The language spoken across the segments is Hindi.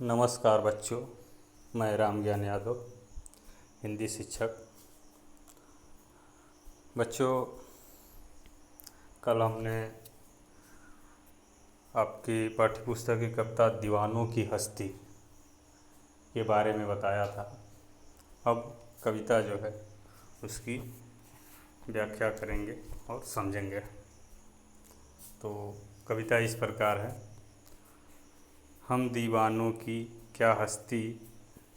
नमस्कार बच्चों, मैं राम ज्ञान यादव, हिंदी शिक्षक। बच्चों, कल हमने आपकी पाठ्यपुस्तक की कविता दीवानों की हस्ती के बारे में बताया था। अब कविता जो है उसकी व्याख्या करेंगे और समझेंगे। तो कविता इस प्रकार है। हम दीवानों की क्या हस्ती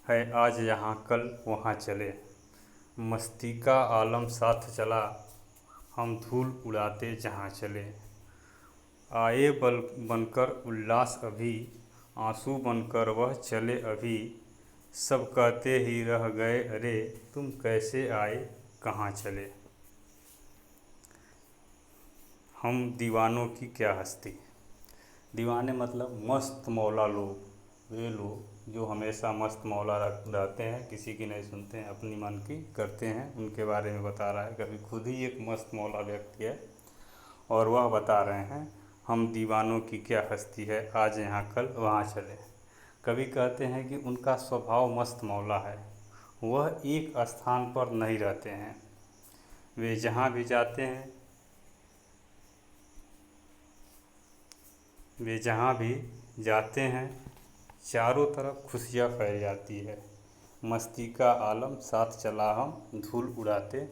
है, आज यहाँ कल वहाँ चले। मस्ती का आलम साथ चला, हम धूल उड़ाते जहाँ चले। आए बल बनकर उल्लास अभी, आंसू बनकर वह चले अभी। सब कहते ही रह गए अरे, तुम कैसे आए कहाँ चले। हम दीवानों की क्या हस्ती। दीवाने मतलब मस्त मौला लोग, वे लोग जो हमेशा मस्त मौला रहते हैं, किसी की नहीं सुनते हैं, अपनी मन की करते हैं, उनके बारे में बता रहा है। कभी खुद ही एक मस्त मौला व्यक्ति है और वह बता रहे हैं हम दीवानों की क्या हस्ती है, आज यहाँ कल वहाँ चले। कभी कहते हैं कि उनका स्वभाव मस्त मौला है, वह एक स्थान पर नहीं रहते हैं, वे जहाँ भी जाते हैं चारों तरफ खुशियाँ फैल जाती है। मस्ती का आलम साथ चला, हम धूल उड़ाते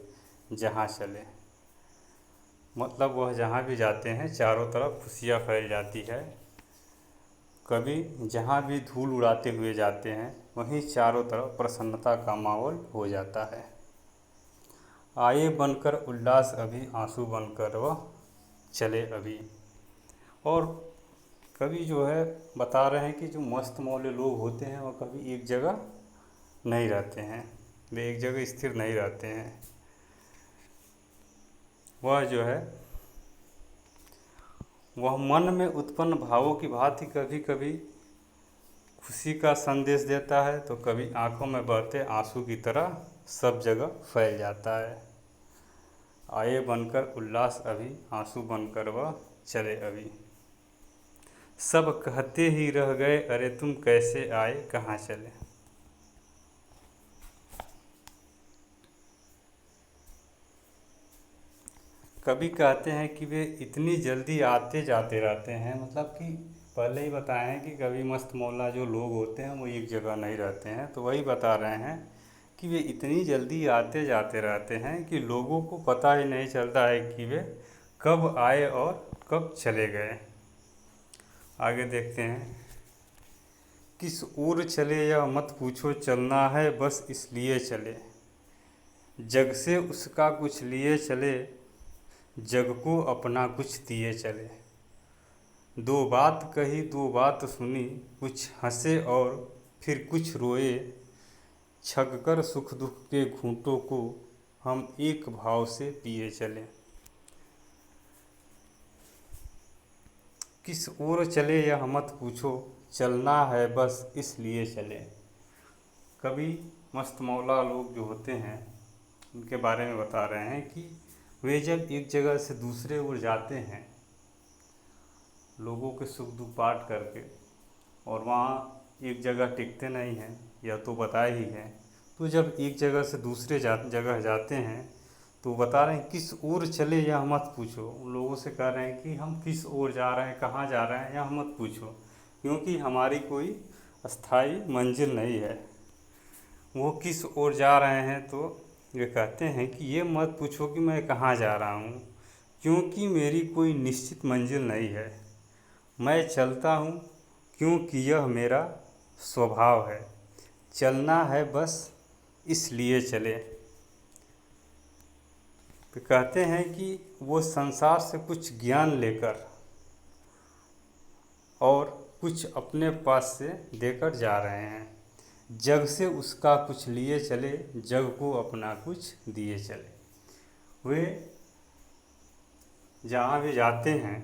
जहाँ चले। मतलब वह जहाँ भी जाते हैं चारों तरफ खुशियाँ फैल जाती है। कभी जहाँ भी धूल उड़ाते हुए जाते हैं वहीं चारों तरफ प्रसन्नता का माहौल हो जाता है। आए बनकर उल्लास अभी, आंसू बनकर वह चले अभी। और कभी जो है बता रहे हैं कि जो मस्त मौले लोग होते हैं वह कभी एक जगह नहीं रहते हैं, वे एक जगह स्थिर नहीं रहते हैं। वह मन में उत्पन्न भावों की भांति कभी कभी खुशी का संदेश देता है, तो कभी आंखों में बहते आंसू की तरह सब जगह फैल जाता है। आए बनकर उल्लास अभी, आंसू बनकर वह चले अभी। सब कहते ही रह गए अरे, तुम कैसे आए कहाँ चले। कभी कहते हैं कि वे इतनी जल्दी आते जाते रहते हैं, मतलब कि पहले ही बताए हैं कि कभी मस्त मौला जो लोग होते हैं वो एक जगह नहीं रहते हैं। तो वही बता रहे हैं कि वे इतनी जल्दी आते जाते रहते हैं कि लोगों को पता ही नहीं चलता है कि वे कब आए और कब चले गए। आगे देखते हैं। किस ओर चले यह मत पूछो, चलना है बस इसलिए चले। जग से उसका कुछ लिए चले, जग को अपना कुछ दिए चले। दो बात कही दो बात सुनी, कुछ हंसे और फिर कुछ रोए। छक कर सुख दुख के घूंटों को हम एक भाव से पिए चले। किस ओर चले यह मत पूछो, चलना है बस इसलिए चले। कभी मस्त मौला लोग जो होते हैं उनके बारे में बता रहे हैं कि वे जब एक जगह से दूसरे ओर जाते हैं लोगों के सुख दुख बांट करके, और वहाँ एक जगह टिकते नहीं हैं, यह तो बताया ही है। तो जब एक जगह से दूसरे जगह जाते हैं तो बता रहे हैं किस ओर चले यह मत पूछो। उन लोगों से कह रहे हैं कि हम किस ओर जा रहे हैं, कहाँ जा रहे हैं, यह मत पूछो, क्योंकि हमारी कोई अस्थाई मंजिल नहीं है। वो किस ओर जा रहे हैं तो वे कहते हैं कि ये मत पूछो कि मैं कहाँ जा रहा हूँ, क्योंकि मेरी कोई निश्चित मंजिल नहीं है। मैं चलता हूँ क्योंकि यह मेरा स्वभाव है। चलना है बस इसलिए चले। तो कहते हैं कि वो संसार से कुछ ज्ञान लेकर और कुछ अपने पास से देकर जा रहे हैं। जग से उसका कुछ लिए चले, जग को अपना कुछ दिए चले। वे जहाँ भी जाते हैं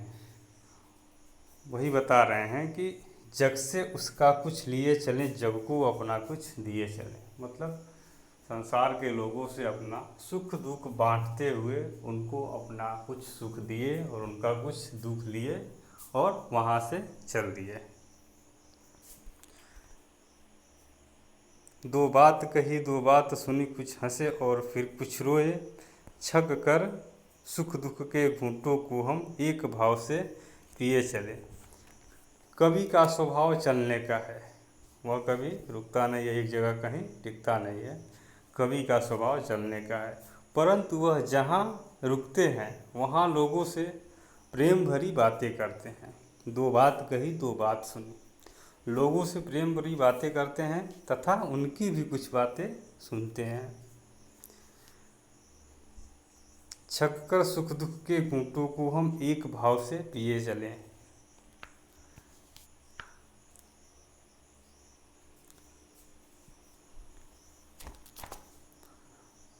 वही बता रहे हैं कि जग से उसका कुछ लिए चले, जग को अपना कुछ दिए चले। मतलब संसार के लोगों से अपना सुख दुख बांटते हुए उनको अपना कुछ सुख दिए और उनका कुछ दुख लिए और वहाँ से चल दिए। दो बात कही दो बात सुनी, कुछ हंसे और फिर कुछ रोए, छक कर सुख दुख के घूंटों को हम एक भाव से पिए चले। कवि का स्वभाव चलने का है, वह कभी रुकता नहीं है, एक जगह कहीं टिकता नहीं है। कवि का स्वभाव चलने का है, परंतु वह जहाँ रुकते हैं वहाँ लोगों से प्रेम भरी बातें करते हैं। दो बात कही दो बात सुनी, लोगों से प्रेम भरी बातें करते हैं तथा उनकी भी कुछ बातें सुनते हैं। छक कर सुख दुख के घूंटों को हम एक भाव से पिए चलें।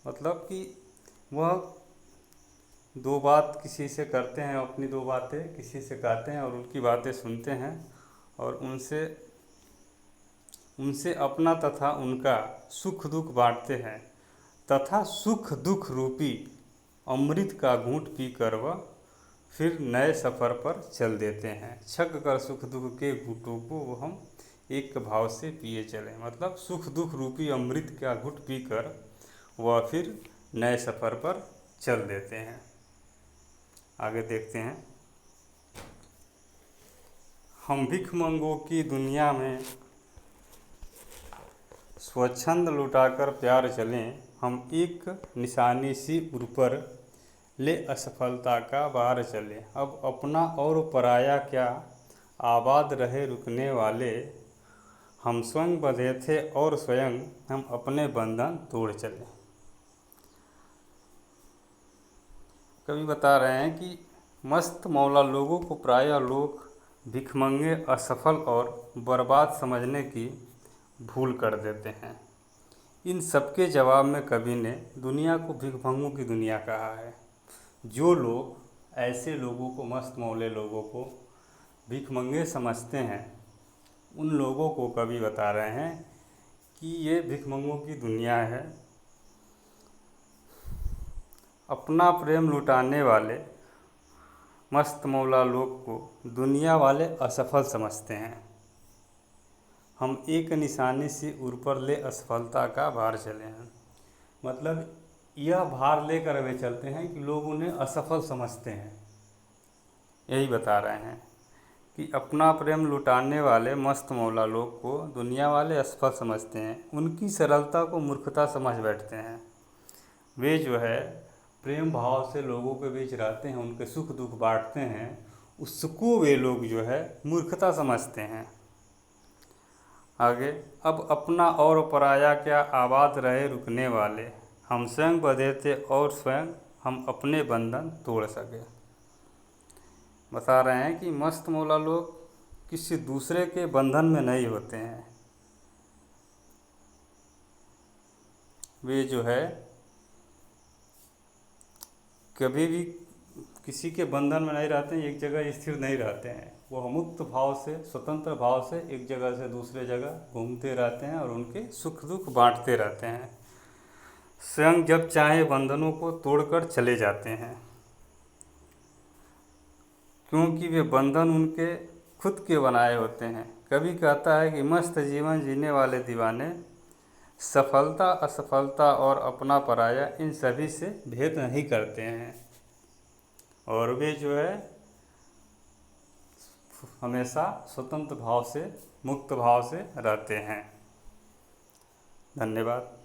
मतलब कि वह दो बात किसी से करते हैं, अपनी दो बातें किसी से कहते हैं और उनकी बातें सुनते हैं और उनसे अपना तथा उनका सुख दुख बांटते हैं तथा सुख दुख रूपी अमृत का घूंट पी कर वह फिर नए सफ़र पर चल देते हैं। छक कर सुख दुख के घूंटों को वो हम एक भाव से पिए चले, मतलब सुख दुख रूपी अमृत का घूंट पी कर वह फिर नए सफ़र पर चल देते हैं। आगे देखते हैं। हम भिखमंगों की दुनिया में स्वच्छंद लुटाकर प्यार चलें, हम एक निशानी सी उर पर ले असफलता का बार चले। अब अपना और पराया क्या, आबाद रहे रुकने वाले, हम स्वयं बंधे थे और स्वयं हम अपने बंधन तोड़ चले। कवि बता रहे हैं कि मस्त मौला लोगों को प्रायः लोग भिखमंगे, असफल और बर्बाद समझने की भूल कर देते हैं। इन सबके जवाब में कवि ने दुनिया को भिखमंगों की दुनिया कहा है। जो लोग ऐसे लोगों को, मस्त मौले लोगों को भिखमंगे समझते हैं, उन लोगों को कवि बता रहे हैं कि ये भिखमंगों की दुनिया है। अपना प्रेम लुटाने वाले मस्त मौला लोग को दुनिया वाले असफल समझते हैं। हम एक निशानी से ऊपर ले असफलता का भार चले हैं, मतलब यह भार लेकर वे चलते हैं कि लोग उन्हें असफल समझते हैं। यही बता रहे हैं कि अपना प्रेम लुटाने वाले मस्त मौला लोग को दुनिया वाले असफल समझते हैं, उनकी सरलता को मूर्खता समझ बैठते हैं। वे जो है प्रेम भाव से लोगों के बीच रहते हैं, उनके सुख दुख बांटते हैं, उसको वे लोग जो है मूर्खता समझते हैं। आगे, अब अपना और पराया क्या, आबाद रहे रुकने वाले, हम स्वयं बंधे थे और स्वयं हम अपने बंधन तोड़ सके। बता रहे हैं कि मस्त मौला लोग किसी दूसरे के बंधन में नहीं होते हैं। वे जो है कभी भी किसी के बंधन में नहीं रहते हैं, एक जगह स्थिर नहीं रहते हैं। वह मुक्त भाव से, स्वतंत्र भाव से एक जगह से दूसरे जगह घूमते रहते हैं और उनके सुख दुख बांटते रहते हैं। स्वयं जब चाहे बंधनों को तोड़कर चले जाते हैं, क्योंकि वे बंधन उनके खुद के बनाए होते हैं। कवि कहता है कि मस्त जीवन जीने वाले दीवाने सफलता, असफलता और अपना पराया इन सभी से भेद नहीं करते हैं और वे जो है हमेशा स्वतंत्र भाव से, मुक्त भाव से रहते हैं। धन्यवाद।